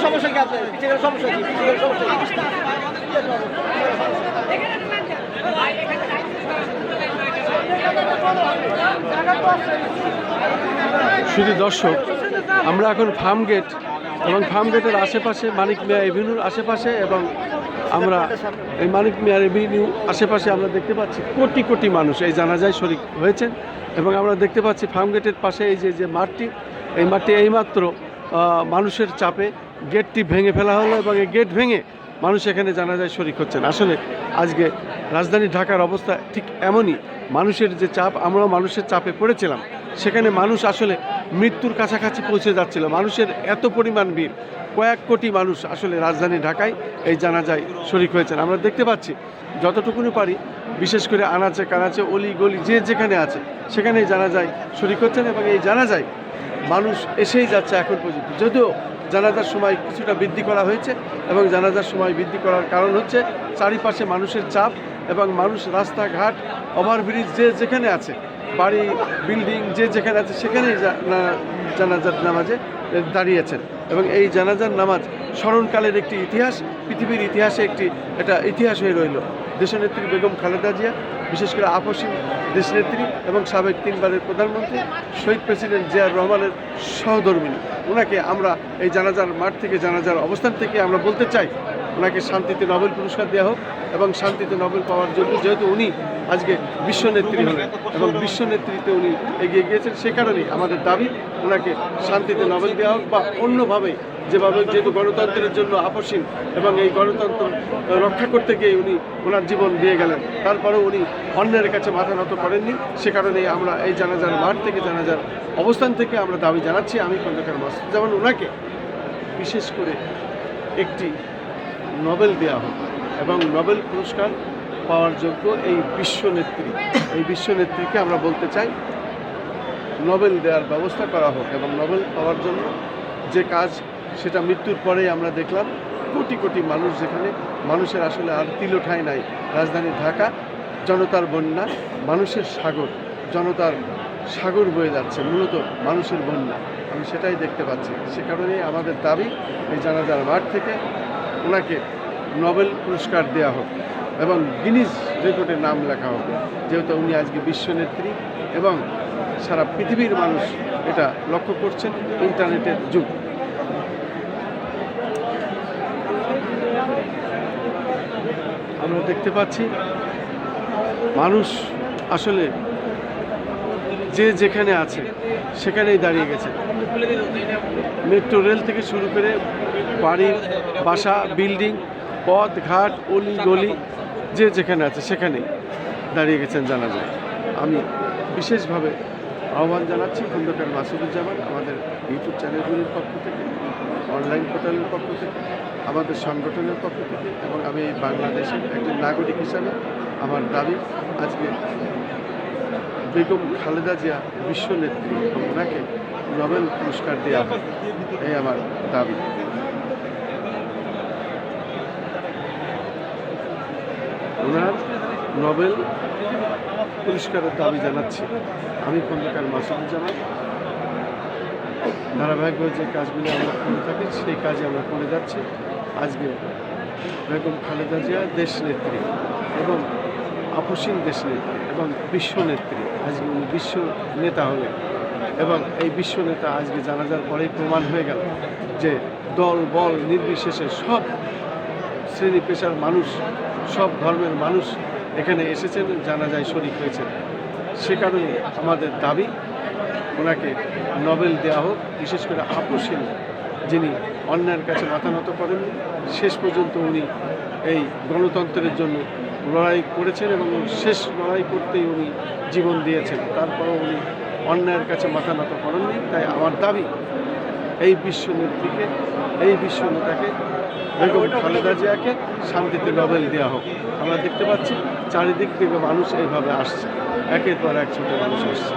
সমস্যা কি আপনার? সমস্যা কি? শুধু দর্শক, আমরা এখন ফার্ম গেট এবং ফার্ম গেটের আশেপাশে মানিক মিয়া এভিনিউর আশেপাশে এবং আমরা এই মানিক মিয়া এভিনিউ আশেপাশে আমরা দেখতে পাচ্ছি কোটি কোটি মানুষ এই জানাজায় শরিক হয়েছেন এবং আমরা দেখতে পাচ্ছি ফার্ম গেটের পাশে এই যে মাঠটি, এই মাঠটি এইমাত্র মানুষের চাপে গেটটি ভেঙে ফেলা হলো এবং এই গেট ভেঙে মানুষ এখানে জানাজায় শরিক হচ্ছেন। আসলে আজকে রাজধানী ঢাকার অবস্থা ঠিক এমনই, মানুষের যে চাপ, আমরা মানুষের চাপে পড়েছিলাম, সেখানে মানুষ আসলে মৃত্যুর কাছাকাছি পৌঁছে যাচ্ছিল। মানুষের এত পরিমাণ ভিড়, কয়েক কোটি মানুষ আসলে রাজধানী ঢাকায় এই জানাজায় শরিক হয়েছেন। আমরা দেখতে পাচ্ছি যতটুকুনি পারি, বিশেষ করে আনাচে কানাচে অলি গলি যে যেখানে আছে সেখানেই জানাজায় শরিক হচ্ছেন এবং এই জানাজায় মানুষ এসেই যাচ্ছে এখন পর্যন্ত। যদিও জানাজার সময় কিছুটা বৃদ্ধি করা হয়েছে এবং জানাজার সময় বৃদ্ধি করার কারণ হচ্ছে চারিপাশে মানুষের চাপ এবং মানুষ রাস্তাঘাট ওভারব্রিজ যে যেখানে আছে, বাড়ি বিল্ডিং যে যেখানে আছে সেখানেই জানাজার নামাজে দাঁড়িয়েছেন এবং এই জানাজার নামাজ স্মরণকালের একটি ইতিহাস, পৃথিবীর ইতিহাসে এটা ইতিহাস হয়ে রইল। দেশনেত্রী বেগম খালেদা জিয়া, বিশেষ করে আপসীন দেশনেত্রী এবং সাবেক 3 বারের প্রধানমন্ত্রী শহীদ প্রেসিডেন্ট জিয়াউর রহমানের সহধর্মিণী, ওনাকে আমরা এই জানাজার মাঠ থেকে, জানাজার অবস্থান থেকে আমরা বলতে চাই ওনাকে শান্তিতে নোবেল পুরস্কার দেওয়া হোক এবং শান্তিতে নোবেল পাওয়ার জন্য, যেহেতু উনি আজকে বিশ্বনেত্রী হলেন এবং বিশ্বনেত্রীতে উনি এগিয়ে গিয়েছেন, সে কারণেই আমাদের দাবি ওনাকে শান্তিতে নোবেল দেওয়া হোক বা অন্যভাবে যেভাবে, যেহেতু গণতন্ত্রের জন্য আপসীন এবং এই গণতন্ত্র রক্ষা করতে গিয়ে উনি ওনার জীবন দিয়ে গেলেন, তারপরেও উনি অন্যের কাছে মাথা নত করেননি। সে কারণেই আমরা এই জানাজার মাঠ থেকে, জানাজার অবস্থান থেকে আমরা দাবি জানাচ্ছি, আমি খন্দকার মাসুদ জামান, ওনাকে বিশেষ করে একটি নোবেল দেওয়া হোক এবং নোবেল পুরস্কার পাওয়ার যোগ্য এই বিশ্বনেত্রীকে আমরা বলতে চাই নোবেল দেওয়ার ব্যবস্থা করা হোক এবং নোবেল পাওয়ার জন্য যে কাজ, সেটা মৃত্যুর পরেই আমরা দেখলাম কোটি কোটি মানুষ, যেখানে মানুষের আসলে আর তিলোঠাই নাই। রাজধানী ঢাকা জনতার বন্যা, মানুষের সাগর, জনতার সাগর বয়ে যাচ্ছে, মূলত মানুষের বন্যা, আমি সেটাই দেখতে পাচ্ছি। সে কারণেই আমাদের দাবি এই জানাজার মাঠ থেকে ওনাকে নোবেল পুরস্কার দেওয়া হোক এবং গিনিজ রেকর্ডে নাম লেখা হোক, যেহেতু উনি আজকে বিশ্বনেত্রী এবং সারা পৃথিবীর মানুষ এটা লক্ষ্য করছেন, ইন্টারনেটের যুগ। আমরা দেখতে পাচ্ছি মানুষ আসলে যে যেখানে আছে সেখানেই দাঁড়িয়ে গেছে। মেট্রো রেল থেকে শুরু করে বাড়ি, বাসা, বিল্ডিং, পথ ঘাট, অলি গলি যে যেখানে আছে সেখানেই দাঁড়িয়ে গেছেন জানাজায়। আমি বিশেষভাবে আহ্বান জানাচ্ছি খন্দকার মাসুদুজ্জামান, আমাদের ইউটিউব চ্যানেলগুলির পক্ষ থেকে, অনলাইন পোর্টালের পক্ষ থেকে, আমাদের সংগঠনের পক্ষ থেকে এবং আমি বাংলাদেশের একজন নাগরিক হিসাবে আমার দাবি আজকে বেগম খালেদা জিয়া বিশ্বনেত্রী, ওনাকে নোবেল পুরস্কার দেওয়া হয়, এই আমার দাবি। ওনার নোবেল পুরস্কারের দাবি জানাচ্ছি আমি খন্দকার মাসুদুজ্জামান। ধারাবাহিকভাবে যে কাজগুলি আমরা করে থাকি সেই কাজে আমরা করে যাচ্ছি। আজকে বেগম খালেদা জিয়া দেশনেত্রী এবং আপসীন দেশনেত্রী এবং বিশ্বনেত্রী, আজকে উনি বিশ্ব নেতা হলেন এবং এই বিশ্ব নেতা আজকে জানাজার পরেই প্রমাণ হয়ে গেল যে দল বল নির্বিশেষে সব শ্রেণী পেশার মানুষ, সব ধর্মের মানুষ এখানে এসেছেন, জানাজায় শরিক হয়েছেন। সে কারণে আমাদের দাবি ওনাকে নোবেল দেওয়া হোক, বিশেষ করে আপসীন, যিনি অন্যায়ের কাছে মাথা নত করেননি, শেষ পর্যন্ত উনি এই গণতন্ত্রের জন্য লড়াই করেছেন এবং শেষ লড়াই করতেই উনি জীবন দিয়েছেন, তারপরেও উনি অন্যায়ের কাছে মাথা নত করেননি। তাই আমার দাবি এই বিশ্বনেত্রীকে, এই বিশ্ব নেতাকে বেগম খালেদা জিয়াকে শান্তিতে নোবেল দেওয়া হোক। আমরা দেখতে পাচ্ছি চারিদিক থেকে মানুষ এইভাবে আসছে, একের পর এক ছোট মানুষ আসছে।